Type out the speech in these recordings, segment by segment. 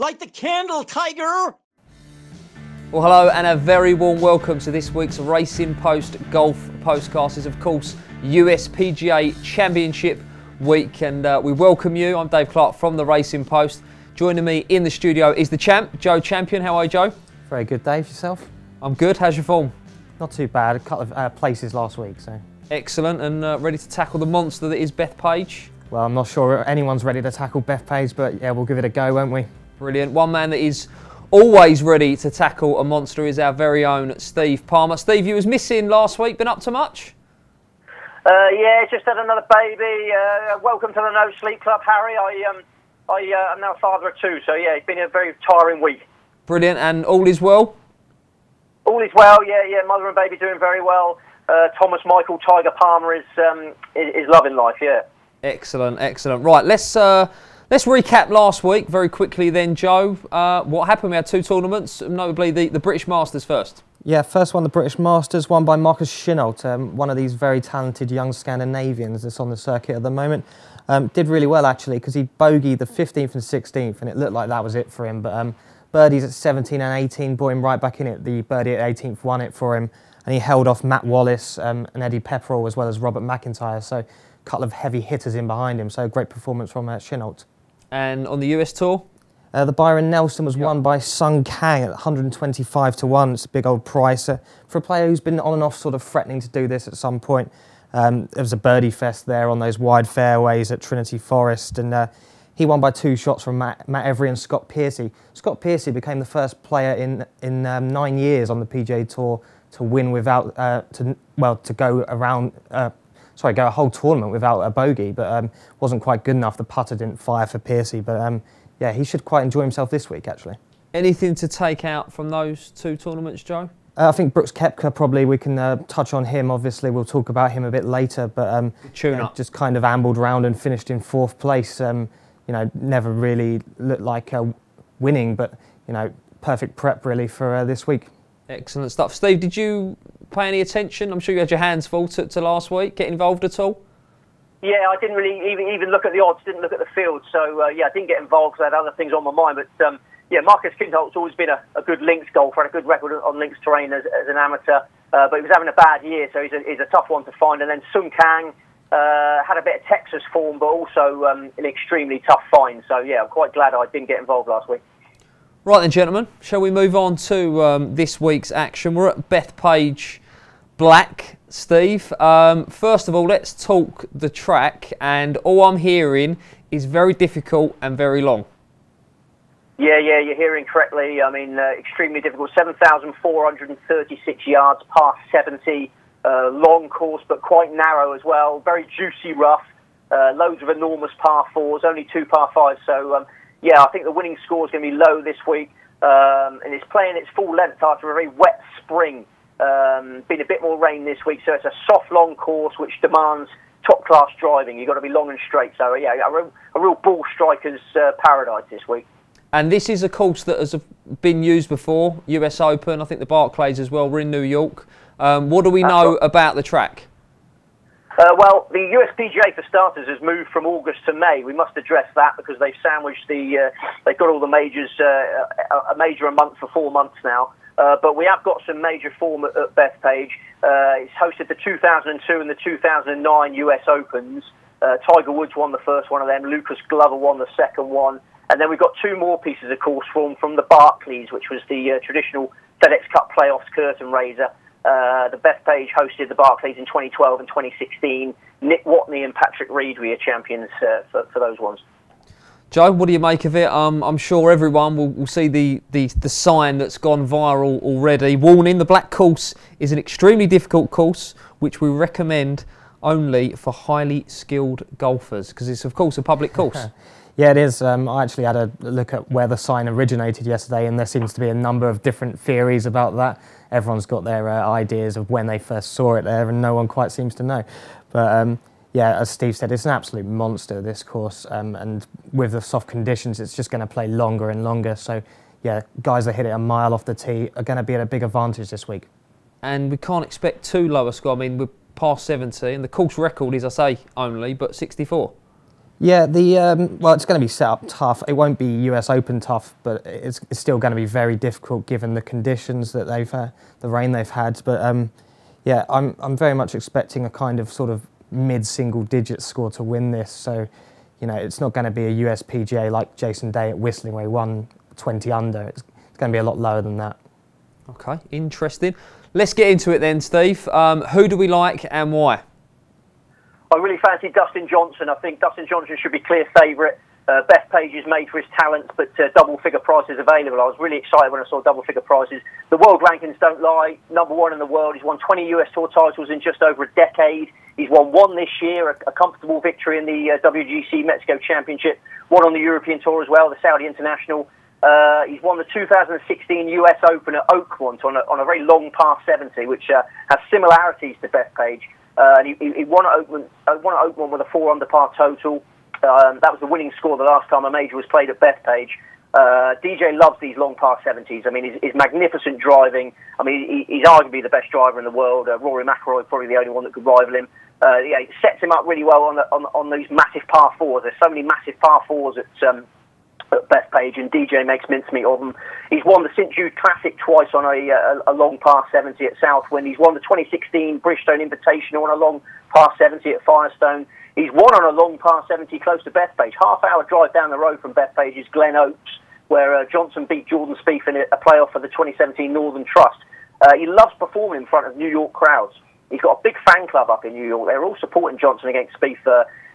Light the candle, Tiger! Well, hello and a very warm welcome to this week's Racing Post Golf Postcast. Is of course US PGA Championship week, and we welcome you. I'm Dave Clark from the Racing Post. Joining me in the studio is the champ, Joe Champion. How are you, Joe? Very good, Dave. Yourself? I'm good. How's your form? Not too bad. A couple of places last week, so. Excellent, and ready to tackle the monster that is Bethpage? Well, I'm not sure anyone's ready to tackle Bethpage, but yeah, we'll give it a go, won't we? Brilliant. One man that is always ready to tackle a monster is our very own Steve Palmer. Steve, you was missing last week. Been up to much? Yeah, just had another baby. Welcome to the No Sleep Club, Harry. I'm now a father of two, so yeah, it's been a very tiring week. Brilliant, and all is well? All is well, yeah. Mother and baby doing very well. Thomas Michael Tiger Palmer is loving life, yeah. Excellent. Right, let's recap last week very quickly then, Joe. What happened? We had two tournaments, notably the British Masters first. Yeah, first one, the British Masters, won by Marcus Schinault, one of these very talented young Scandinavians that's on the circuit at the moment. Did really well, actually, because he bogeyed the 15th and 16th, and it looked like that was it for him. But birdies at 17 and 18 brought him right back in it. The birdie at 18th won it for him, and he held off Matt Wallace and Eddie Pepperell, as well as Robert McIntyre. So a couple of heavy hitters in behind him. So great performance from Schinault. And on the US Tour? The Byron Nelson was won by Sung Kang at 125 to 1. It's a big old price. For a player who's been on and off sort of threatening to do this at some point, there was a birdie fest there on those wide fairways at Trinity Forest, and he won by 2 shots from Matt Every and Scott Piercy. Scott Piercy became the first player in 9 years on the PGA Tour to win without, to go a whole tournament without a bogey, but wasn't quite good enough. The putter didn't fire for Piercy, but yeah, he should quite enjoy himself this week, actually. Anything to take out from those two tournaments, Joe? I think Brooks Koepka, probably we can touch on him. Obviously, we'll talk about him a bit later, but just kind of ambled around and finished in 4th place. Never really looked like winning, but perfect prep really for this week. Excellent stuff. Steve, did you pay any attention? I'm sure you had your hands full to last week. Get involved at all? Yeah, I didn't really even look at the odds, didn't look at the field. So, I didn't get involved because I had other things on my mind. But, Marcus Schinault's always been a good links golfer, had a good record on links terrain as an amateur. But he was having a bad year, so he's a tough one to find. And then Sung Kang had a bit of Texas form, but also an extremely tough find. So, yeah, I'm quite glad I didn't get involved last week. Right then, gentlemen, shall we move on to this week's action? We're at Bethpage Black, Steve. First of all, let's talk the track, and all I'm hearing is very difficult and very long. Yeah, you're hearing correctly. I mean, extremely difficult. 7,436 yards, past 70. Long course, but quite narrow as well. Very juicy rough. Loads of enormous par 4s, only 2 par 5s. So, I think the winning score is going to be low this week. And it's playing its full length after a very wet spring. Been a bit more rain this week, so it's a soft, long course which demands top-class driving. You've got to be long and straight. So, a real ball striker's paradise this week. And this is a course that has been used before, US Open, I think the Barclays as well. We're in New York. What do we know about the track? Well, the US PGA, for starters, has moved from August to May. We must address that because they've sandwiched they've got all the majors, a major a month for 4 months now. But we have got some major form at Bethpage. It's hosted the 2002 and the 2009 US Opens. Tiger Woods won the first one of them. Lucas Glover won the second one. And then we've got 2 more pieces of course form from the Barclays, which was the traditional FedEx Cup playoffs curtain raiser. The Bethpage hosted the Barclays in 2012 and 2016. Nick Watney and Patrick Reed were your champions for those ones. Joe, what do you make of it? I'm sure everyone will see the sign that's gone viral already. Warning, the black course is an extremely difficult course, which we recommend only for highly skilled golfers, because it's, of course, a public course. Yeah, it is. I actually had a look at where the sign originated yesterday, and there seems to be a number of different theories about that. Everyone's got their ideas of when they first saw it there, and no one quite seems to know. But as Steve said, it's an absolute monster, this course, and with the soft conditions, it's just going to play longer and longer. So, yeah, guys that hit it a mile off the tee are going to be at a big advantage this week. And we can't expect too low a score. I mean, we're past 70, and the course record is, I say, only, but 64. Yeah, well, it's going to be set up tough. It won't be US Open tough, but it's still going to be very difficult given the conditions that they've had, the rain they've had. But yeah, I'm very much expecting a kind of sort of mid-single-digit score to win this. So, you know, it's not going to be a US PGA like Jason Day at Whistling where he won 20 under. It's going to be a lot lower than that. Okay, interesting. Let's get into it then, Steve. Who do we like and why? I really fancy Dustin Johnson. I think Dustin Johnson should be clear favourite. Bethpage is made for his talents, but double-figure prices available. I was really excited when I saw double-figure prices. The world rankings don't lie. Number one in the world. He's won 20 US Tour titles in just over a decade. He's won one this year, a comfortable victory in the WGC Mexico Championship. One on the European Tour as well, the Saudi International. He's won the 2016 US Open at Oakmont on a very long par 70, which has similarities to Bethpage. And he won at Oakmont with a 4 under par total. That was the winning score the last time a major was played at Bethpage. DJ loves these long par 70s. I mean, his magnificent driving. I mean, he's arguably the best driver in the world. Rory Mcilroy probably the only one that could rival him. Yeah, it sets him up really well on these massive par 4s. There's so many massive par 4s at Bethpage, and DJ makes mincemeat of them. He's won the St Jude Classic twice on a long par 70 at Southwind. He's won the 2016 Bridgestone Invitational on a long par 70 at Firestone. He's won on a long par 70 close to Bethpage. Half-hour drive down the road from Bethpage is Glen Oaks, where Johnson beat Jordan Spieth in a playoff for the 2017 Northern Trust. He loves performing in front of New York crowds. He's got a big fan club up in New York. They're all supporting Johnson against Spieth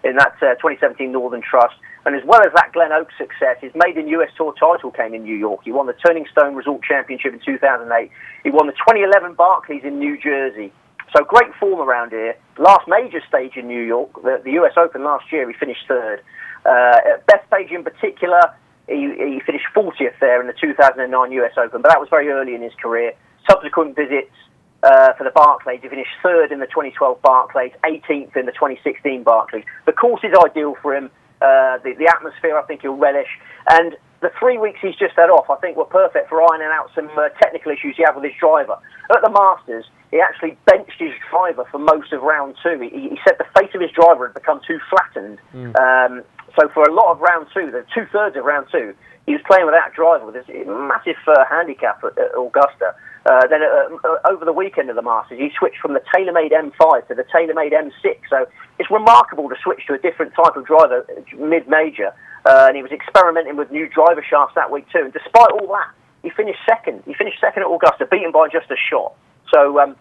in that 2017 Northern Trust. And as well as that Glen Oaks success, his maiden US Tour title came in New York. He won the Turning Stone Resort Championship in 2008. He won the 2011 Barclays in New Jersey. So great form around here. Last major stage in New York, the US Open last year, he finished third. At Bethpage in particular, he finished 40th there in the 2009 US Open, but that was very early in his career. Subsequent visits for the Barclays, he finished third in the 2012 Barclays, 18th in the 2016 Barclays. The course is ideal for him. The atmosphere, I think he'll relish. And the 3 weeks he's just had off, I think, were perfect for ironing out some technical issues he had with his driver. At the Masters, he actually benched his driver for most of round two. He said the face of his driver had become too flattened. So for a lot of round two, the two-thirds of round two, he was playing without a driver with this massive handicap at Augusta. Then over the weekend of the Masters, he switched from the TaylorMade M5 to the TaylorMade M6. So it's remarkable to switch to a different type of driver mid-major. And he was experimenting with new driver shafts that week too. And despite all that, he finished second. He finished second at Augusta, beaten by just a shot. So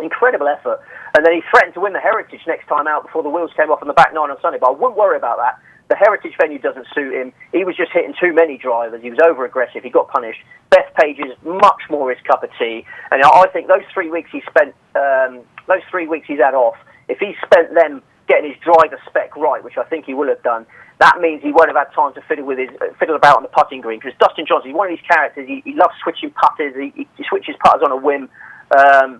incredible effort. And then he threatened to win the Heritage next time out before the wheels came off on the back nine on Sunday. But I wouldn't worry about that. The Heritage venue doesn't suit him. He was just hitting too many drivers. He was over-aggressive. He got punished. Bethpage is much more his cup of tea. And I think those 3 weeks he spent, those 3 weeks he's had off, if he spent them getting his driver spec right, which I think he will have done, that means he won't have had time to fiddle about on the putting green. Because Dustin Johnson, he's one of these characters. He loves switching putters. He switches putters on a whim.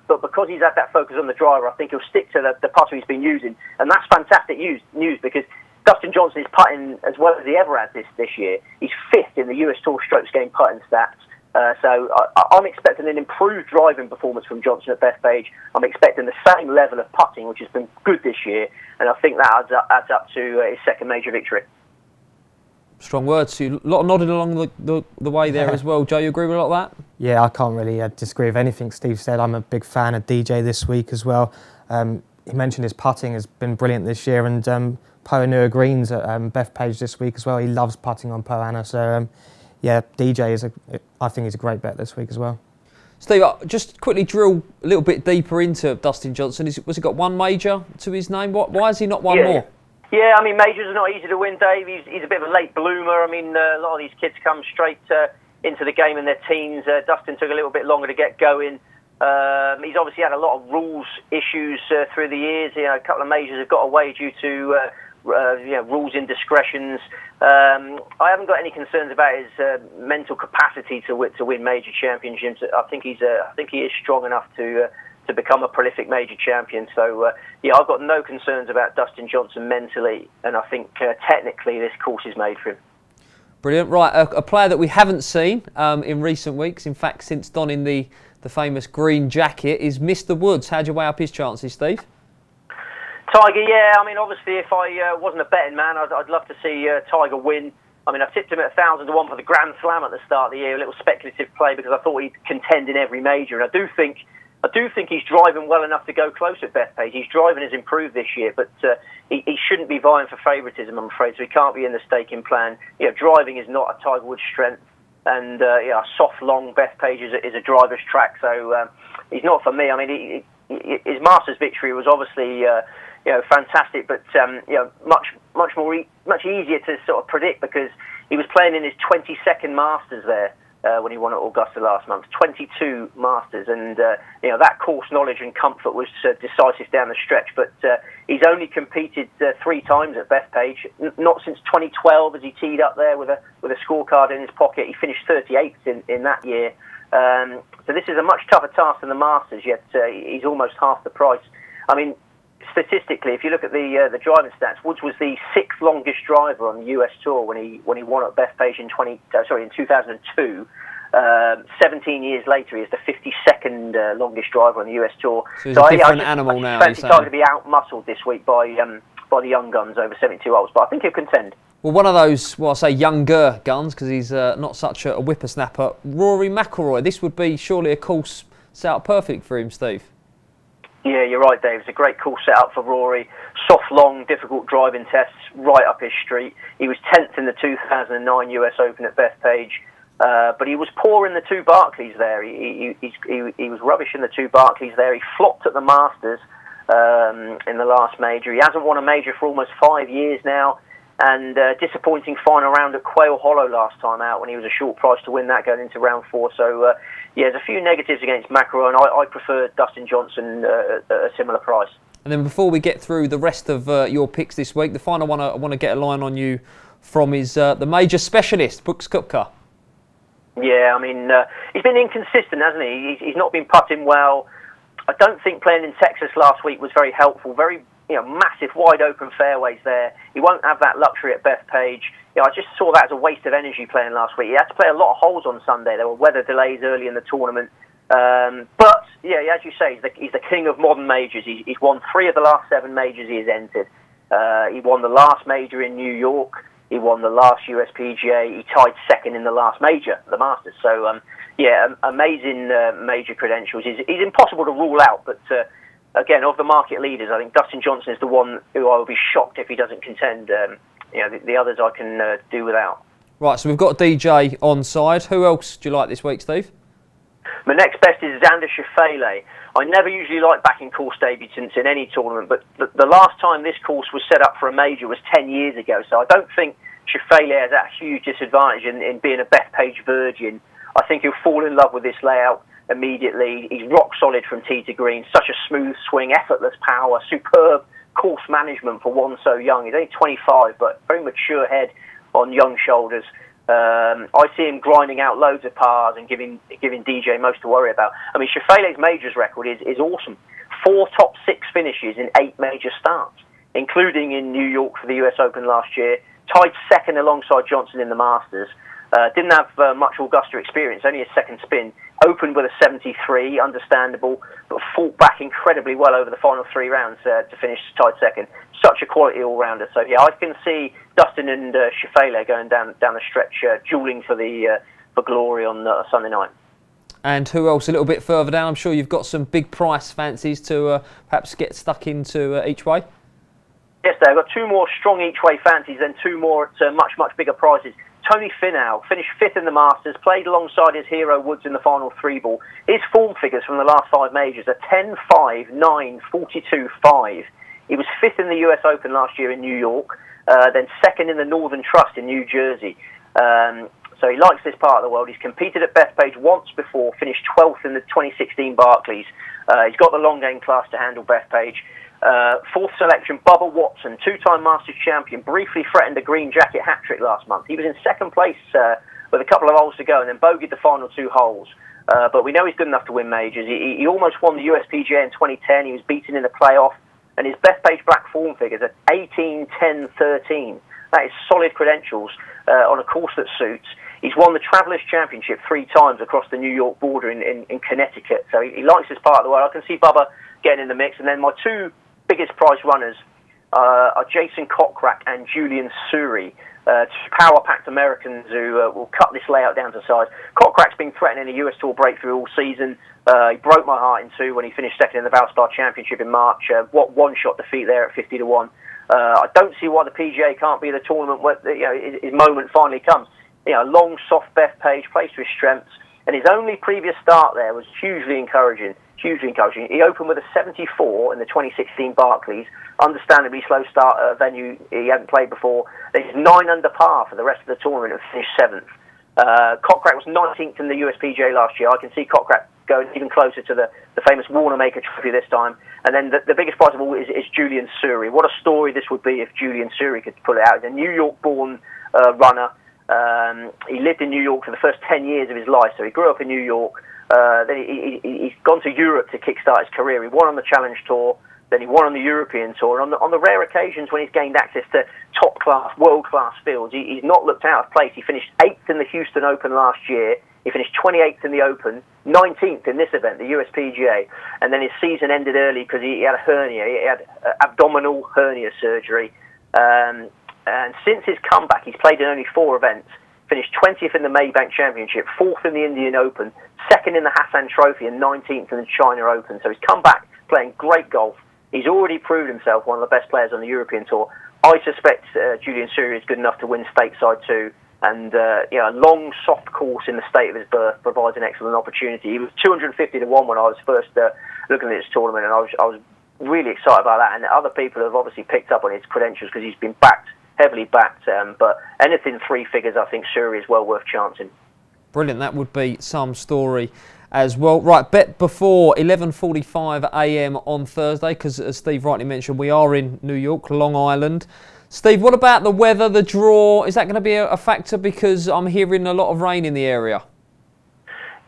But because he's had that focus on the driver, I think he'll stick to the putter he's been using. And that's fantastic news because Dustin Johnson is putting as well as he ever has this year. He's fifth in the US Tour strokes gained putting stats. So I'm expecting an improved driving performance from Johnson at Bethpage. I'm expecting the same level of putting, which has been good this year. And I think that adds up to his second major victory. Strong words. A lot of nodding along the way there as well. Joe, you agree with a lot of that? Yeah, I can't really disagree with anything Steve said. I'm a big fan of DJ this week as well. He mentioned his putting has been brilliant this year, and Poa greens at Bethpage this week as well. He loves putting on Poa. So yeah, DJ I think he's a great bet this week as well. Steve, just quickly drill a little bit deeper into Dustin Johnson. Was he got one major to his name? Why has he not won more? Yeah, I mean, majors are not easy to win, Dave. He's a bit of a late bloomer. I mean, a lot of these kids come straight into the game in their teens. Dustin took a little bit longer to get going. He's obviously had a lot of rules issues through the years. You know, a couple of majors have got away due to rules indiscretions. I haven't got any concerns about his mental capacity to win major championships. I think he is strong enough to become a prolific major champion. So yeah, I've got no concerns about Dustin Johnson mentally, and I think technically this course is made for him. Brilliant. Right, a player that we haven't seen in recent weeks, in fact since donning the famous green jacket, is Mr Woods. How do you weigh up his chances, Steve? Tiger, yeah. I mean, obviously, if I wasn't a betting man, I'd love to see Tiger win. I mean, I tipped him at 1,000 to 1 for the Grand Slam at the start of the year, a little speculative play because I thought he'd contend in every major. And I do think he's driving well enough to go close at Bethpage. His driving has improved this year, but he shouldn't be vying for favouritism, I'm afraid. So he can't be in the staking plan. Driving is not a Tiger Woods strength, and a soft, long Bethpage is a driver's track. So he's not for me. I mean, his Masters victory was obviously fantastic, but much easier to sort of predict because he was playing in his 22nd Masters there when he won at Augusta last month. 22 Masters, and that course knowledge and comfort was decisive down the stretch. But he's only competed 3 times at Bethpage, not since 2012 as he teed up there with a scorecard in his pocket. He finished 38th in that year. So this is a much tougher task than the Masters, yet he's almost half the price. I mean, statistically, if you look at the driving stats, Woods was the 6th longest driver on the US Tour when he won at Bethpage in 2002. 17 years later, he is the 52nd longest driver on the US Tour. So he's a different animal now. I fancy Tiger to be out-muscled this week by the young guns over 72 holes, but I think he'll contend. Well, one of those, I say younger guns, because he's not such a whippersnapper, Rory Mcilroy. This would be surely a course set up perfect for him, Steve. Yeah, you're right, Dave. It's a great course set up for Rory. Soft, long, difficult driving tests right up his street. He was 10th in the 2009 US Open at Bethpage, but he was poor in the 2 Barclays there. He was rubbish in the 2 Barclays there. He flopped at the Masters in the last major. He hasn't won a major for almost 5 years now. And disappointing final round at Quail Hollow last time out when he was a short price to win that going into round 4. So, there's a few negatives against McIlroy, and I prefer Dustin Johnson at a similar price. And then before we get through the rest of your picks this week, the final one I want to get a line on you from is the major specialist, Brooks Koepka. Yeah, I mean, he's been inconsistent, hasn't he? He's not been putting well. I don't think playing in Texas last week was very helpful. Very massive, wide-open fairways there. He won't have that luxury at Bethpage. I just saw that as a waste of energy playing last week. He had to play a lot of holes on Sunday. There were weather delays early in the tournament. But, as you say, he's the king of modern majors. He's won 3 of the last 7 majors he has entered. He won the last major in New York. He won the last US PGA. He tied 2nd in the last major, the Masters. So, amazing major credentials. He's impossible to rule out, but... Again, of the market leaders, I think Dustin Johnson is the one who I will be shocked if he doesn't contend. The others I can do without. Right, so we've got DJ on side. Who else do you like this week, Steve? My next best is Xander Schauffele. I never usually like backing course debutants in any tournament, but the last time this course was set up for a major was 10 years ago, so I don't think Schauffele has that huge disadvantage in being a Bethpage virgin. I think he'll fall in love with this layout immediately. He's rock solid from tee to green, such a smooth swing, effortless power, superb course management for one so young. He's only 25, but very mature head on young shoulders. I see him grinding out loads of pars and giving DJ most to worry about. I mean, Schauffele's majors record is awesome. 4 top 6 finishes in 8 major starts, including in New York for the US Open last year. Tied 2nd alongside Johnson in the Masters. Didn't have much Augusta experience, only his 2nd spin. Opened with a 73, understandable, but fought back incredibly well over the final 3 rounds to finish tied 2nd. Such a quality all-rounder. So, I can see Dustin and Schauffele going down the stretch, dueling for glory on Sunday night. And who else a little bit further down? I'm sure you've got some big price fancies to perhaps get stuck into each way. Yes, Dave. I've got 2 more strong each-way fancies and 2 more at much bigger prices. Tony Finau finished 5th in the Masters, played alongside his hero Woods in the final 3-ball. His form figures from the last 5 majors are 10, 5, 9, 42, 5. He was 5th in the US Open last year in New York, then 2nd in the Northern Trust in New Jersey. So he likes this part of the world. He's competed at Bethpage once before, finished 12th in the 2016 Barclays. He's got the long game class to handle Bethpage. 4th selection, Bubba Watson, 2-time Masters champion, briefly threatened a green jacket hat-trick last month. He was in 2nd place with a couple of holes to go and then bogeyed the final 2 holes. But we know he's good enough to win majors. He almost won the US PGA in 2010. He was beaten in the playoff. And his Bethpage Black form figures are 18, 10, 13. That is solid credentials on a course that suits. He's won the Travelers Championship 3 times across the New York border in Connecticut. So he likes this part of the world. I can see Bubba getting in the mix. And then my 2 biggest price runners are Jason Kokrak and Julian Suri, two power-packed Americans who will cut this layout down to size. Kokrak's been threatening a US Tour breakthrough all season. He broke my heart in two when he finished second in the Valspar Championship in March. What one-shot defeat there at 50 to 1. I don't see why the PGA can't be the tournament where his moment finally comes. Long, soft Bethpage, plays to his strengths, and his only previous start there was hugely encouraging. He opened with a 74 in the 2016 Barclays, understandably slow start at a venue he hadn't played before. Then he's 9 under par for the rest of the tournament and finished 7th. Kokrak was 19th in the US PGA last year. I can see Kokrak going even closer to the famous Wanamaker Trophy this time. And then the biggest prize of all is Julian Suri. What a story this would be if Julian Suri could pull it out. He's a New York-born runner. He lived in New York for the first 10 years of his life, so he grew up in New York. Then he's gone to Europe to kickstart his career. He won on the Challenge Tour, then he won on the European Tour. And on the rare occasions when he's gained access to top-class, world-class fields, he's not looked out of place. He finished 8th in the Houston Open last year. He finished 28th in the Open, 19th in this event, the US PGA. And then his season ended early because he had a hernia. He had abdominal hernia surgery. And since his comeback, he's played in only 4 events. Finished 20th in the Maybank Championship, 4th in the Indian Open, 2nd in the Hassan Trophy, and 19th in the China Open. So he's come back playing great golf. He's already proved himself one of the best players on the European Tour. I suspect Julian Suri is good enough to win stateside too. And a long, soft course in the state of his birth provides an excellent opportunity. He was 250 to 1 when I was first looking at this tournament, and I was really excited about that. And other people have obviously picked up on his credentials because he's been heavily backed. But anything 3 figures, I think Suri is well worth chancing. Brilliant. That would be some story as well. Right, bet before 11:45 a.m. on Thursday, because as Steve rightly mentioned, we are in New York, Long Island. Steve, what about the weather, the draw? Is that going to be a factor? Because I'm hearing a lot of rain in the area.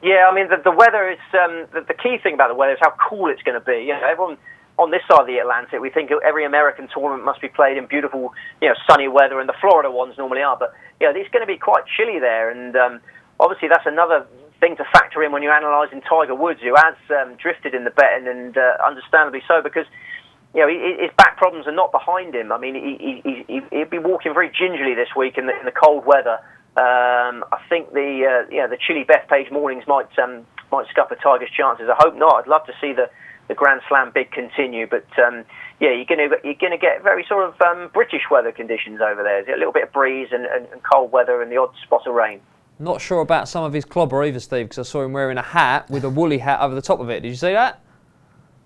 Yeah, I mean, the weather is... the key thing about the weather is how cool it's going to be. Everyone on this side of the Atlantic, we think every American tournament must be played in beautiful, sunny weather, and the Florida ones normally are. But, it's going to be quite chilly there. And obviously that's another thing to factor in when you're analysing Tiger Woods, who has drifted in the betting, and understandably so, because... his back problems are not behind him. I mean, he'd be walking very gingerly this week in the cold weather. I think the chilly Bethpage mornings might scupper Tiger's chances. I hope not. I'd love to see the Grand Slam bid continue, but you're going to get very sort of British weather conditions over there. A little bit of breeze and cold weather and the odd spot of rain. Not sure about some of his clobber either, Steve, because I saw him wearing a hat with a woolly hat over the top of it. Did you see that?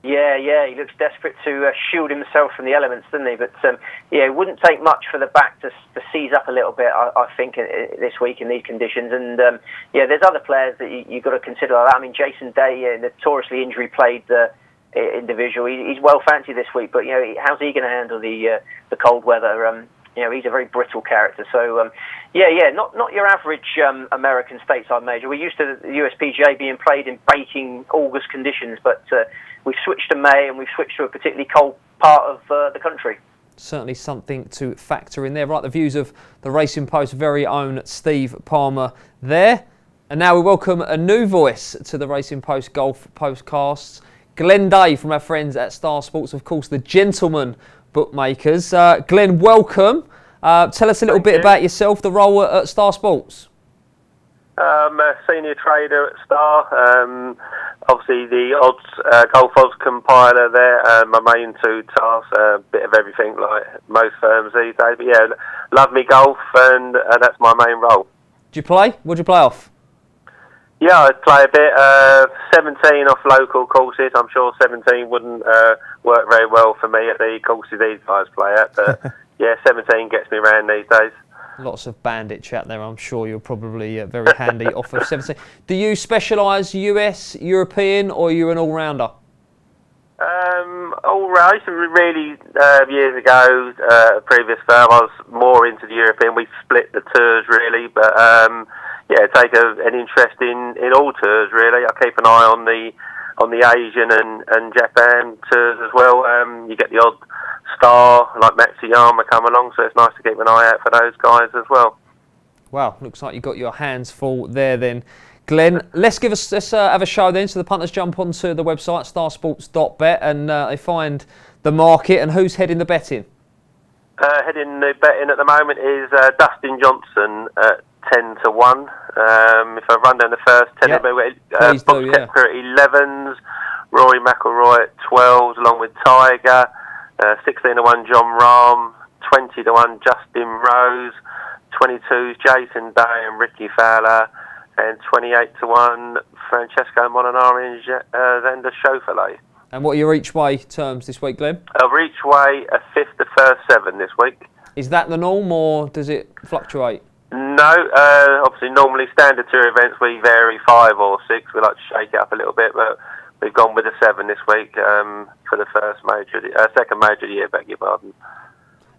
Yeah, he looks desperate to shield himself from the elements, doesn't he? But it wouldn't take much for the back to seize up a little bit, I think, this week in these conditions. And there's other players that you've got to consider like that. I mean, Jason Day, notoriously injury-plagued individual, he's well fancied this week. But how's he going to handle the cold weather? He's a very brittle character. So not your average American stateside major. We're used to the US PGA being played in baking August conditions, but we've switched to May, and we've switched to a particularly cold part of the country. Certainly something to factor in there. Right, the views of the Racing Post's very own Steve Palmer there. And now we welcome a new voice to the Racing Post Golf Postcasts. Glenn Day from our friends at Star Sports, of course, the gentleman bookmakers. Glenn, welcome. Tell us a little bit about yourself, the role at Star Sports. I'm a senior trader at Star. Obviously, the golf odds compiler there. My main 2 tasks, a bit of everything like most firms these days. But love me golf, and that's my main role. Do you play? What do you play off? Yeah, I play a bit. 17 off local courses. I'm sure 17 wouldn't work very well for me at the courses these guys play at. But 17 gets me around these days. Lots of bandit chat there. I'm sure you're probably very handy off of 17. Do you specialise US, European, or are you an all-rounder? All-round. Really, years ago, previous firm, I was more into the European. We split the tours, really. But, take an interest in all tours, really. I keep an eye on the Asian and Japan tours as well. You get the odd star like Matsuyama come along, so it's nice to keep an eye out for those guys as well. Wow, looks like you've got your hands full there then, Glenn. Let's have a show then. So the punters jump onto the website starsports.bet and they find the market, and who's heading the betting? Heading the betting at the moment is Dustin Johnson at 10 to 1. If I run down the first 10, Yep. Koepka at 11s, Rory Mcilroy at 12s, along with Tiger, 16 to 1 John Rahm, 20 to 1 Justin Rose, 22s Jason Day and Ricky Fowler, and 28 to 1 Francesco Molinari and Xander Schauffele. And what are your each way terms this week, Glenn? Each way a fifth to first 7 this week. Is that the norm, or does it fluctuate? No, obviously normally standard tour events we vary 5 or 6. We like to shake it up a little bit, but we've gone with a 7 this week for the second major of the year, beg your pardon.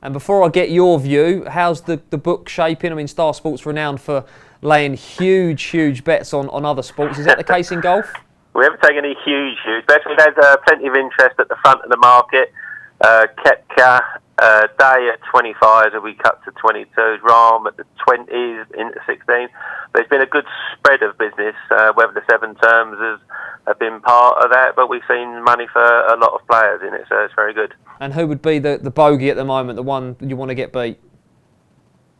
And before I get your view, how's the book shaping? I mean, Star Sports renowned for laying huge bets on other sports. Is that the case in golf? We haven't taken any huge bets. We've had plenty of interest at the front of the market. Koepka, Day at 25s, we cut to 22s. Rahm at the 20s into 16. There's been a good spread of business, whether the 7 terms have been part of that, but we've seen money for a lot of players in it, so it's very good. And who would be the bogey at the moment, the one you want to get beat?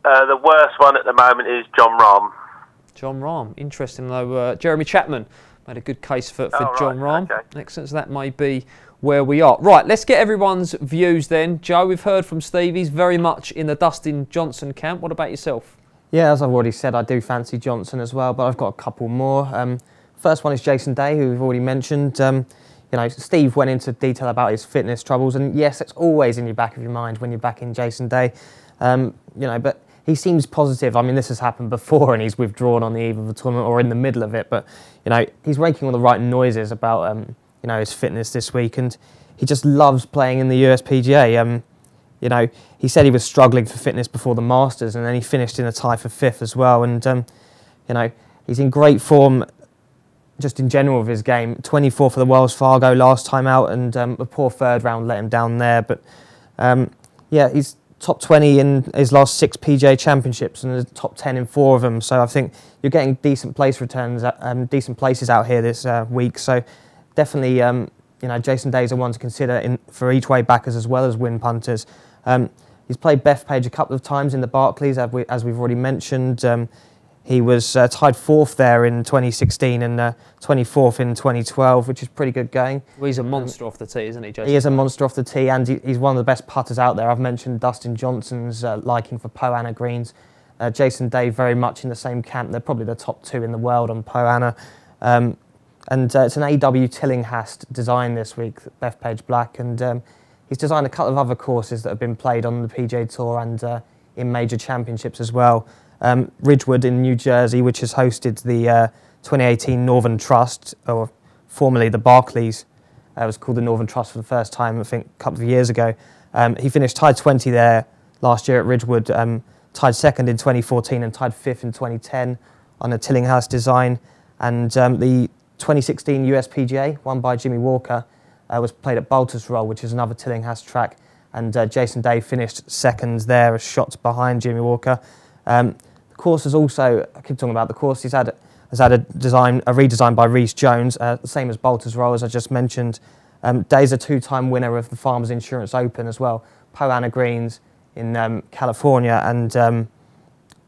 The worst one at the moment is John Rahm. John Rahm. Interesting, though. Jeremy Chapman made a good case for John Rahm. Okay. Excellent. So that may be where we are. Right, let's get everyone's views then. Joe, we've heard from Steve. He's very much in the Dustin Johnson camp. What about yourself? Yeah, as I've already said, I do fancy Johnson as well, but I've got a couple more. First one is Jason Day, who we've already mentioned. You know, Steve went into detail about his fitness troubles, and yes, it's always in your back of your mind when you're backing Jason Day. You know, but he seems positive. I mean, this has happened before, and he's withdrawn on the eve of the tournament or in the middle of it. But you know, he's making all the right noises about you know, his fitness this week, and he just loves playing in the USPGA. You know, he said he was struggling for fitness before the Masters, and then he finished in a tie for 5th as well. And you know, he's in great form just in general of his game. 24 for the Wells Fargo last time out, and the poor 3rd round let him down there. But yeah, he's top 20 in his last 6 PGA championships, and the top 10 in 4 of them. So I think you're getting decent place returns, decent places out here this week. So definitely, you know, Jason Day is a one to consider for each way backers as well as win punters. He's played Bethpage a couple of times in the Barclays, as we've already mentioned. He was tied 4th there in 2016 and 24th in 2012, which is pretty good going. Well, he's a monster off the tee, isn't he, Jason? He is a monster off the tee, and he's one of the best putters out there. I've mentioned Dustin Johnson's liking for Poa annua greens. Jason Day very much in the same camp. They're probably the top 2 in the world on Poa annua. And it's an AW Tillinghast design this week, Bethpage Black, and he's designed a couple of other courses that have been played on the PGA Tour and in major championships as well. Ridgewood in New Jersey, which has hosted the 2018 Northern Trust, or formerly the Barclays. It was called the Northern Trust for the first time, I think, a couple of years ago. He finished tied 20 there last year at Ridgewood, tied 2nd in 2014 and tied 5th in 2010 on a Tillinghast design. And the 2016 USPGA, won by Jimmy Walker, was played at Baltusrol, which is another Tillinghast track. And Jason Day finished 2nd there, a shot behind Jimmy Walker. The course has also, I keep talking about the course, has had a redesign by Rhys Jones, the same as Baltusrol, as I just mentioned. Day's a 2-time winner of the Farmers Insurance Open as well, Poa annua greens in California, and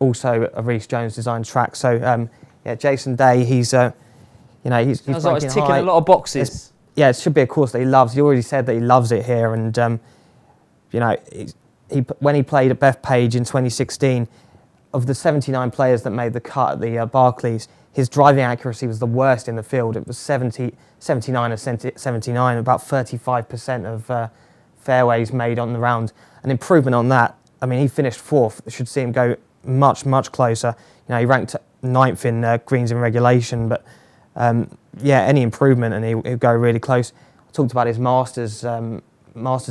also a Rhys Jones designed track. So yeah, Jason Day, he's you know, he's sounds like he's ticking high. a lot of boxes. Yeah, it should be a course that he loves. He already said that he loves it here, and you know, when he played at Bethpage in 2016. Of the 79 players that made the cut at the Barclays, his driving accuracy was the worst in the field. It was 79 and 79, about 35% of fairways made on the round. An improvement on that. I mean, he finished 4th. It should see him go much closer. You know, he ranked 9th in greens in regulation, but yeah, any improvement and he'll go really close. I talked about his Masters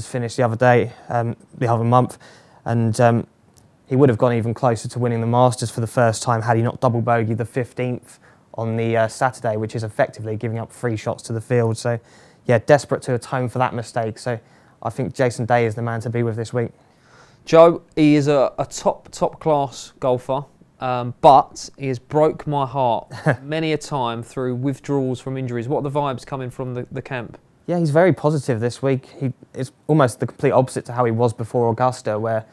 finish the other month, and he would have gone even closer to winning the Masters for the first time had he not double bogeyed the 15th on the Saturday, which is effectively giving up 3 shots to the field. So, yeah, desperate to atone for that mistake. So, I think Jason Day is the man to be with this week. Joe, he is a top class golfer, but he has broke my heart many a time through withdrawals from injuries. What are the vibes coming from the camp? Yeah, he's very positive this week. It's almost the complete opposite to how he was before Augusta, where,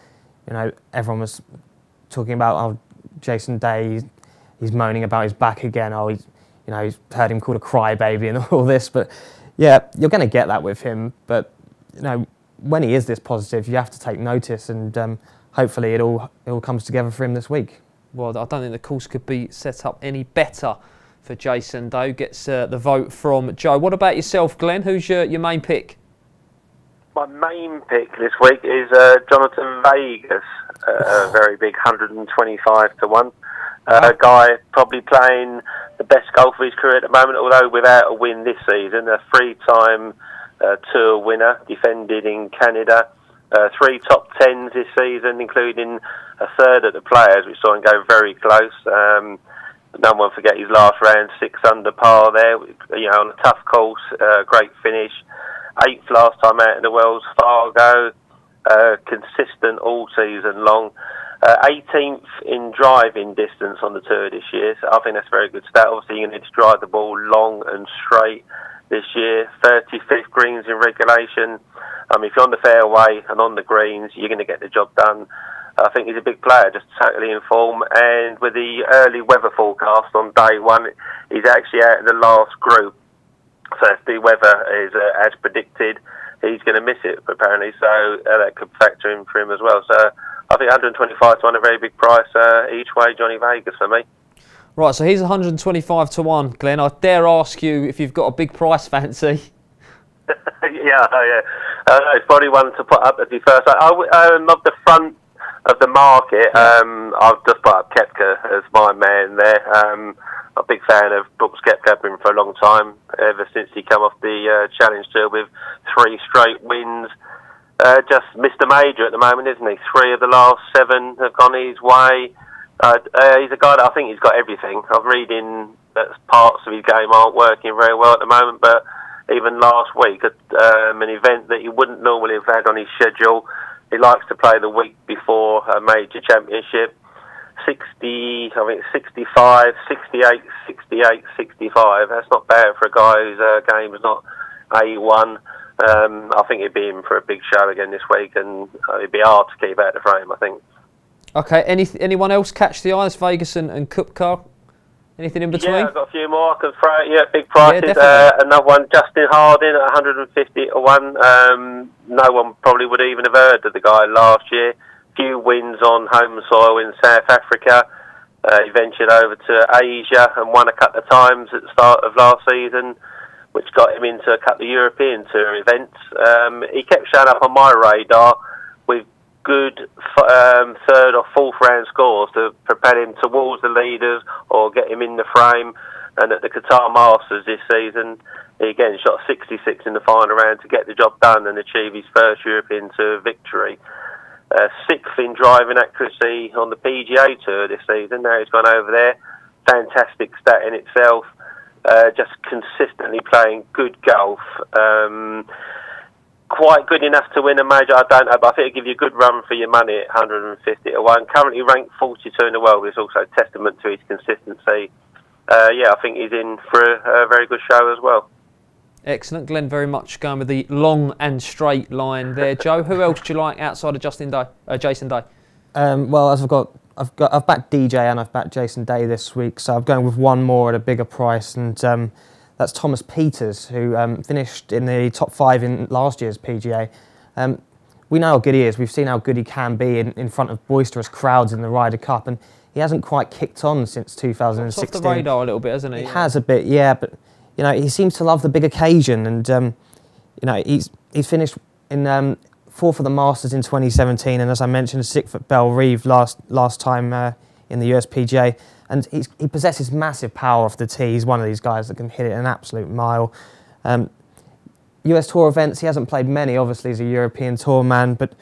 you know, everyone was talking about, Jason Day, he's moaning about his back again. He's heard him called a crybaby and all this. But yeah, you're going to get that with him. But, you know, when he is this positive, you have to take notice, and hopefully it all comes together for him this week. Well, I don't think the course could be set up any better for Jason Day. Gets the vote from Joe. What about yourself, Glenn? Who's your main pick? My main pick this week is Jonathan Vegas, a very big 125 to 1. A guy probably playing the best golf of his career at the moment, although without a win this season. A 3-time tour winner, defended in Canada. 3 top 10s this season, including a third at the Players, which saw him go very close. No one forget his last round, 6 under par there, on a tough course, great finish. 8th last time out in the Wells Fargo, consistent all season long. 18th in driving distance on the tour this year, so I think that's a very good stat. Obviously, you need to drive the ball long and straight this year. 35th greens in regulation. If you're on the fairway and on the greens, you're going to get the job done. I think he's a big player, just totally in form. And with the early weather forecast on day one, he's actually out in the last group. So if the weather is as predicted, he's going to miss it, apparently. So that could factor in for him as well. So I think 125 to 1, a very big price each way, Johnny Vegas for me. Right, so he's 125 to 1, Glenn. I dare ask you if you've got a big price fancy. Yeah. It's probably one to put up as the first. Of the front of the market, I've just put up Koepka as my man there. I'm a big fan of Brooks Koepka, been for a long time, ever since he came off the Challenge Tour with 3 straight wins. Just missed a major at the moment, isn't he? 3 of the last 7 have gone his way. He's a guy that I think he's got everything. I'm reading that parts of his game aren't working very well at the moment, but even last week, an event that he wouldn't normally have had on his schedule, he likes to play the week before a major championship. 60, I think 65, 68, 68, 65. That's not bad for a guy whose game is not A1. I think he'd be in for a big show again this week, and it'd be hard to keep out the frame, I think. Okay, anyone else catch the eye? It's Vegas and Koepka. Anything in between? Yeah, I've got a few more I can throw at you at big prices. Yeah, another one, Justin Harding at 150 to 1. No one probably would even have heard of the guy last year. Few wins on home soil in South Africa. He ventured over to Asia and won a couple of times at the start of last season, which got him into a couple of European Tour events. He kept showing up on my radar with good 3rd or 4th round scores to propel him towards the leaders or get him in the frame. And at the Qatar Masters this season, he again shot 66 in the final round to get the job done and achieve his first European Tour victory. 6th in driving accuracy on the PGA Tour this season. Now he's gone over there. Fantastic stat in itself. Just consistently playing good golf. Quite good enough to win a major, I don't know, but I think it'll give you a good run for your money at 150 to 1. Currently ranked 42 in the world, which is also a testament to his consistency. I think he's in for a very good show as well. Excellent, Glenn. Very much going with the long and straight line there. Joe, who else do you like outside of Jason Day? Well, as I've backed DJ and I've backed Jason Day this week, so I'm going with one more at a bigger price, and that's Thomas Pieters, who finished in the top 5 in last year's PGA. We know how good he is. We've seen how good he can be in front of boisterous crowds in the Ryder Cup, and he hasn't quite kicked on since 2016. It's off the radar a little bit, hasn't he? He has a bit, yeah, but he seems to love the big occasion, and he's finished in 4th at the Masters in 2017, and as I mentioned, 6th at Belle Reve last time in the US PGA. And he possesses massive power off the tee. He's one of these guys that can hit it an absolute mile. US Tour events, he hasn't played many, obviously, as a European Tour man, but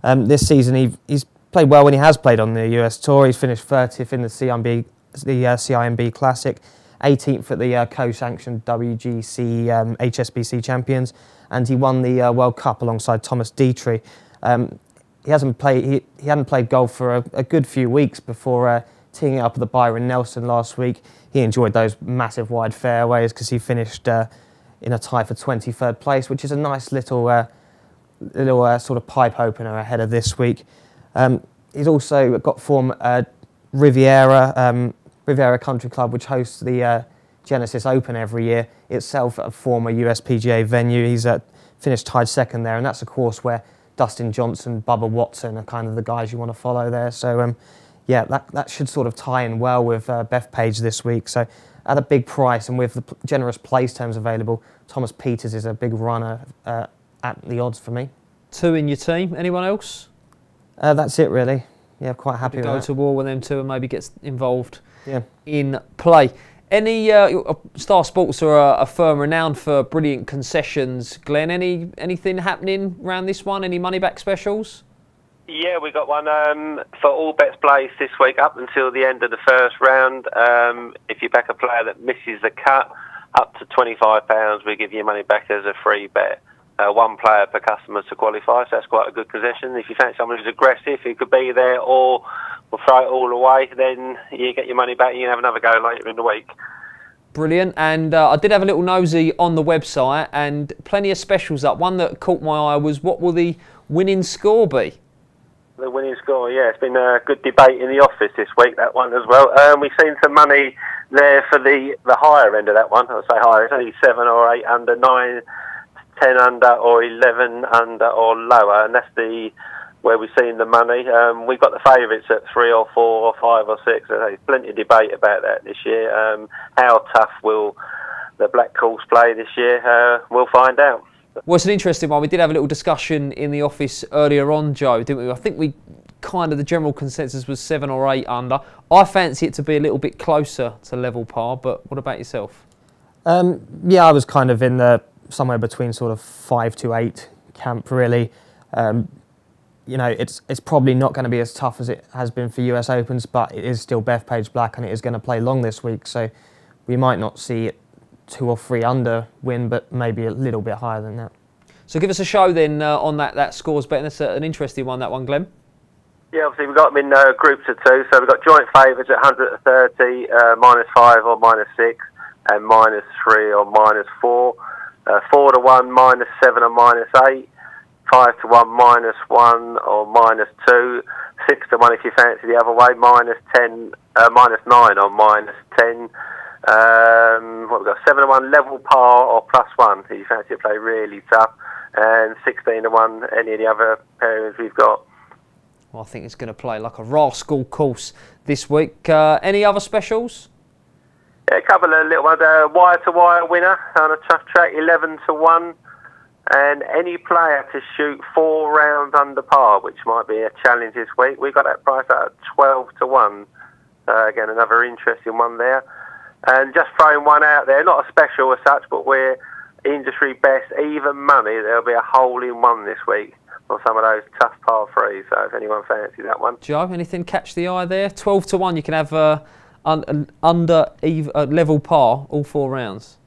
this season he's played well when he has played on the US Tour. He's finished 30th in the CIMB Classic, 18th at the co-sanctioned WGC HSBC Champions, and he won the World Cup alongside Thomas Dietrich. He hadn't played golf for a good few weeks before teeing it up at the Byron Nelson last week. He enjoyed those massive wide fairways because he finished in a tie for 23rd place, which is a nice little sort of pipe opener ahead of this week. He's also got form Riviera Country Club, which hosts the Genesis Open every year, itself a former US PGA venue. He's finished tied second there, and that's a course where Dustin Johnson, Bubba Watson are kind of the guys you want to follow there. So yeah, that should sort of tie in well with Bethpage this week. So at a big price and with the generous place terms available, Thomas Pieters is a big runner at the odds for me. 2 in your team. Anyone else? That's it really. Yeah, quite happy with that. Go to war with them 2 and maybe get involved in play. Any Star Sports are a firm renowned for brilliant concessions. Glenn, anything happening around this one? Any money back specials? Yeah, we got one for all bets placed this week up until the end of the first round. If you back a player that misses the cut, up to £25, we give you money back as a free bet. 1 player per customer to qualify, so that's quite a good concession. If you fancy someone who's aggressive, who could be there or will throw it all away, then you get your money back and you can have another go later in the week. Brilliant. And I did have a little nosy on the website and plenty of specials up. One that caught my eye was, what will the winning score be? The winning score, yeah, it's been a good debate in the office this week, that one as well. We've seen some money there for the higher end of that one. I'll say higher, it's only 7 or 8 under, 9, 10 under or 11 under or lower, and that's where we've seen the money. We've got the favourites at 3 or 4 or 5 or 6. There's plenty of debate about that this year. How tough will the black course play this year? We'll find out. Well, it's an interesting one. We did have a little discussion in the office earlier on, Joe, didn't we? I think the general consensus was 7 or 8 under. I fancy it to be a little bit closer to level par, but what about yourself? Yeah, I was kind of in somewhere between sort of 5 to 8 camp, really. You know, it's probably not going to be as tough as it has been for US Opens, but it is still Bethpage Black and it is going to play long this week, so we might not see it 2 or 3 under win, but maybe a little bit higher than that. So give us a show then on that scores bet. That's an interesting one, that one, Glenn. Yeah, obviously we've got them in groups of 2, so we've got joint favourites at 130, -5 or -6, and -3 or -4. 4 to 1, -7 or -8. 5 to 1, -1 or -2. 6 to 1 if you fancy the other way, -10, -9 or -10. What we've got, 7 to 1 level par or +1 if you fancy it play really tough, and 16 to 1 any of the other pairings we've got. Well, I think it's going to play like a rascal course this week. Any other specials? Yeah, a couple of little ones. Wire to wire winner on a tough track, 11 to 1. And any player to shoot 4 rounds under par, which might be a challenge this week. We got that price at 12 to 1. Again, another interesting one there. And just throwing one out there, not a special as such, but we're industry best, even money. There'll be a hole-in-one this week on some of those tough par 3s. So if anyone fancies that one. Joe, anything catch the eye there? 12 to 1, you can have under level par all 4 rounds.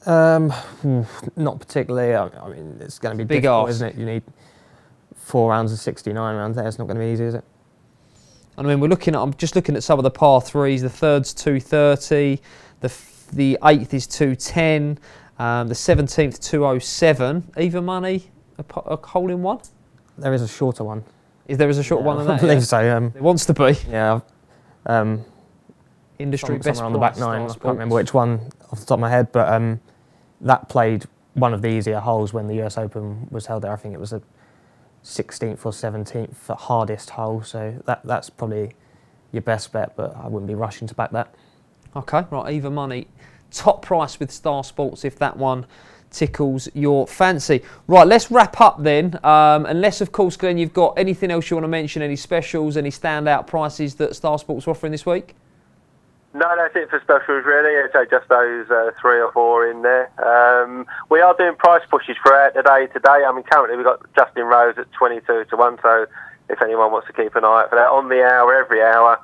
Not particularly. I mean, it's going to be big difficult, arse, isn't it? You need 4 rounds of 69 rounds there. It's not going to be easy, is it? I mean, I'm just looking at some of the par 3s. The 3rd's 230. The 8th is 210. The 17th 207. Even money, a hole in one. There is a shorter one. There a shorter one than that? I believe so. It wants to be. Yeah. Industry best on the back 9. I can't remember which one off the top of my head, but that played one of the easier holes when the US Open was held there. I think it was a 16th or 17th hardest hole, so that's probably your best bet, but I wouldn't be rushing to back that. Okay, right, even money. Top price with Star Sports if that one tickles your fancy. Right, let's wrap up then. Unless, of course, Glenn, you've got anything else you want to mention, any specials, any standout prices that Star Sports are offering this week? No, that's it for specials really. So just those 3 or 4 in there. We are doing price pushes throughout the day today. I mean, currently we've got Justin Rose at 22 to 1. So if anyone wants to keep an eye out for that, on the hour, every hour,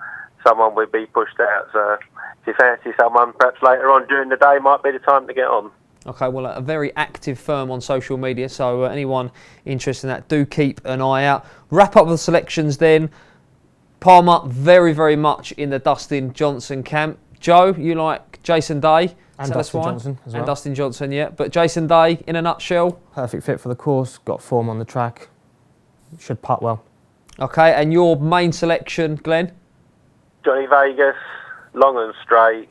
someone will be pushed out. So if you fancy someone, perhaps later on during the day might be the time to get on. Okay, well, a very active firm on social media. So anyone interested in that, do keep an eye out. Wrap up the selections then. Palmer, very, very much in the Dustin Johnson camp. Joe, you like Jason Day? And so Dustin that's why. Johnson as well. And Dustin Johnson, yeah. But Jason Day, in a nutshell. Perfect fit for the course, got form on the track, should putt well. Okay, and your main selection, Glenn? Johnny Vegas, long and straight,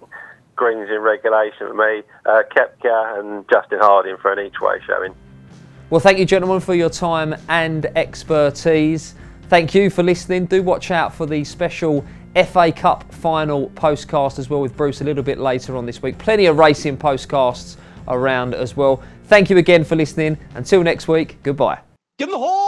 greens in regulation for me, Koepka and Justin Harding for an each-way showing. Well, thank you, gentlemen, for your time and expertise. Thank you for listening. Do watch out for the special FA Cup final postcast as well with Bruce a little bit later on this week. Plenty of racing postcasts around as well. Thank you again for listening. Until next week, goodbye. Give him the horn!